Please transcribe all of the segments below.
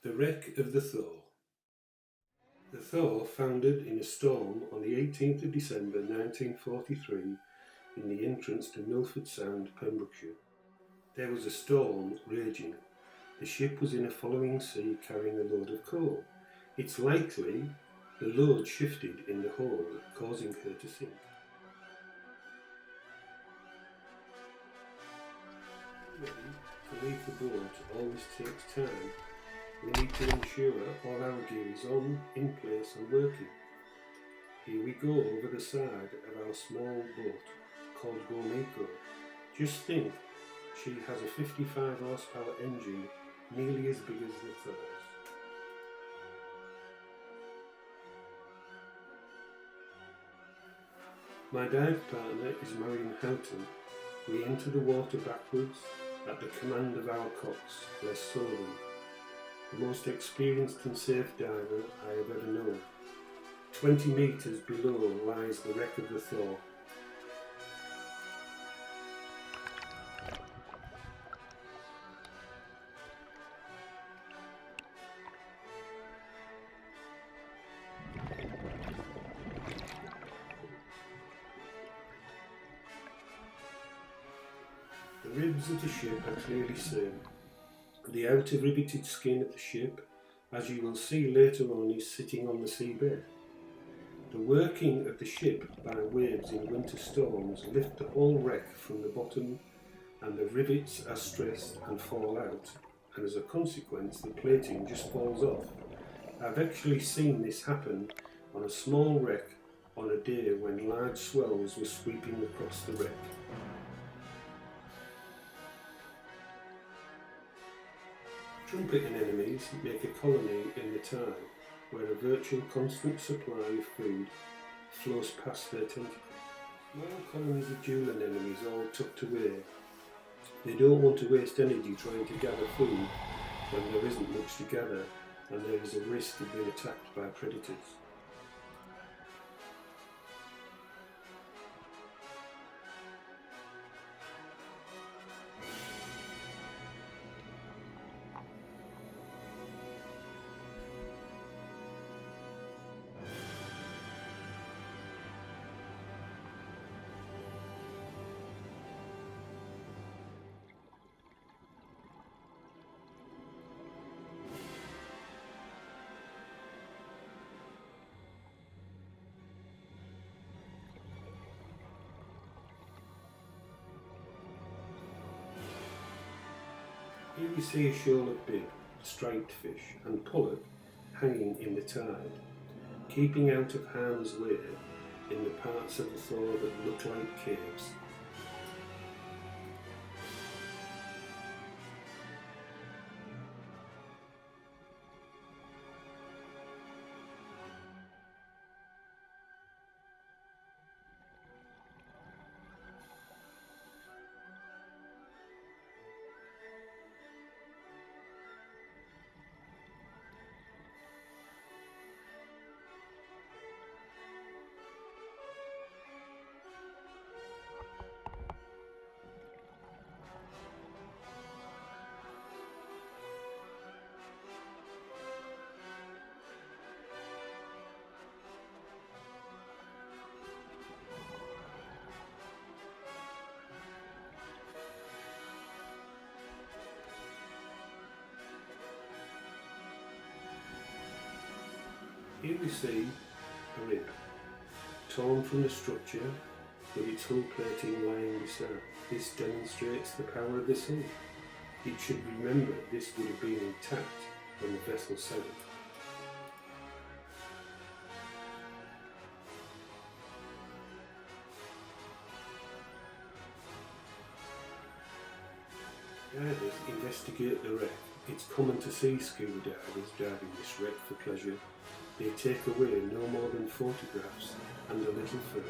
The wreck of the Thor. The Thor foundered in a storm on the 18th of December 1943 in the entrance to Milford Sound, Pembrokeshire. There was a storm raging. The ship was in a following sea carrying a load of coal. It's likely the load shifted in the hold, causing her to sink. To leave the boat always takes time. We need to ensure all our gear is on, in place and working. Here we go over the side of our small boat called Gormico. Just think, she has a 55 horsepower engine nearly as big as the Thor's. My dive partner is Marion Houghton. We enter the water backwards at the command of our cox, Les Sullivan, the most experienced and safe diver I have ever known. 20 metres below lies the wreck of the Thor. The ribs of the ship are clearly seen. The outer riveted skin of the ship, as you will see later on, is sitting on the seabed. The working of the ship by waves in winter storms lift the whole wreck from the bottom, and the rivets are stressed and fall out, and as a consequence the plating just falls off. I've actually seen this happen on a small wreck on a day when large swells were sweeping across the wreck. Trumpeting enemies make a colony in the tide, where a virtual constant supply of food flows past their tentacles. Small colonies of dual anemones all tucked away. They don't want to waste energy trying to gather food when there isn't much to gather and there is a risk of being attacked by predators. Here we see a shoal of big, striped fish and pullet hanging in the tide, keeping out of harm's way in the parts of the Thor that look like caves. Here we see a rib, torn from the structure with its hull plating lying beside. This demonstrates the power of the sea. It should be remembered this would have been intact when the vessel sank. Divers investigate the wreck. It's common to see scuba divers diving this wreck for pleasure. They take away no more than photographs and a little film.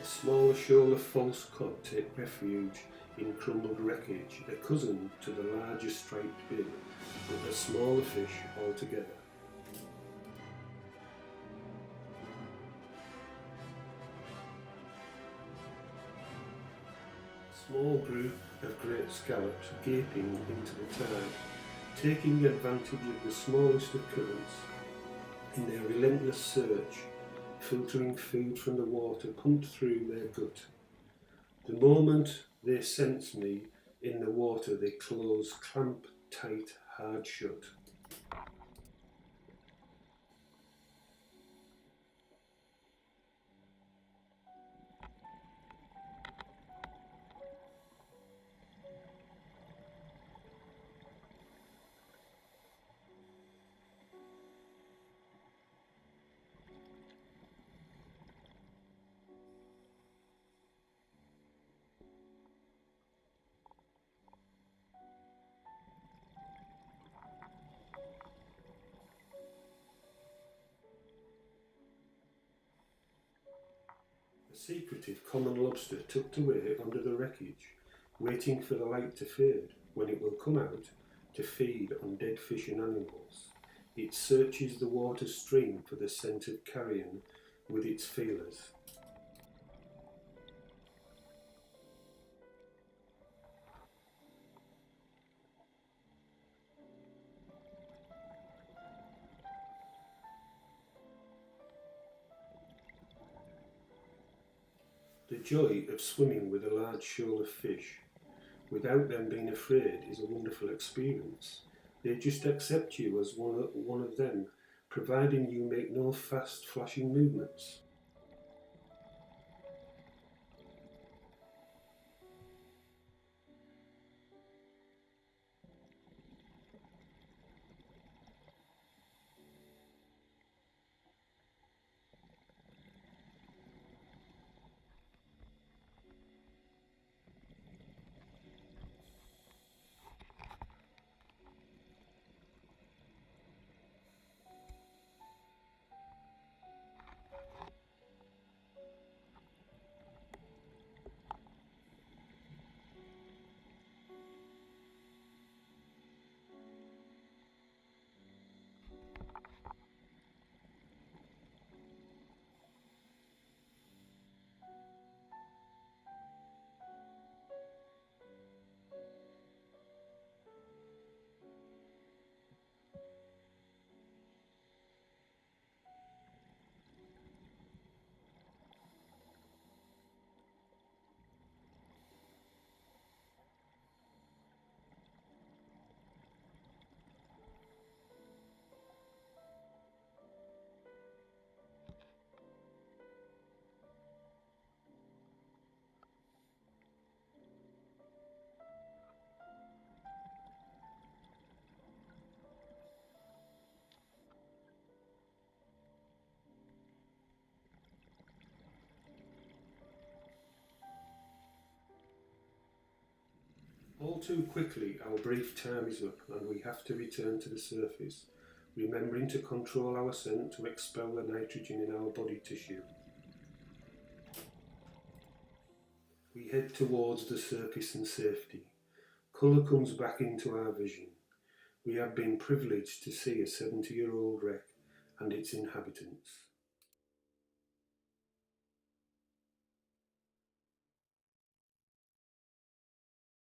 A smaller shoal of false cod take refuge in crumbled wreckage, a cousin to the larger striped bill, but a smaller fish altogether. Small group of great scallops gaping into the tide, taking advantage of the smallest of currents in their relentless search, filtering food from the water pumped through their gut. The moment they sense me in the water, they close, clamp tight, hard shut. A secretive common lobster tucked away under the wreckage, waiting for the light to fade, when it will come out to feed on dead fish and animals. It searches the water stream for the scent of carrion with its feelers. The joy of swimming with a large shoal of fish without them being afraid is a wonderful experience. They just accept you as one of them, providing you make no fast flashing movements. All too quickly our brief time is up and we have to return to the surface, remembering to control our scent to expel the nitrogen in our body tissue. We head towards the surface and safety. Colour comes back into our vision. We have been privileged to see a 70-year-old wreck and its inhabitants.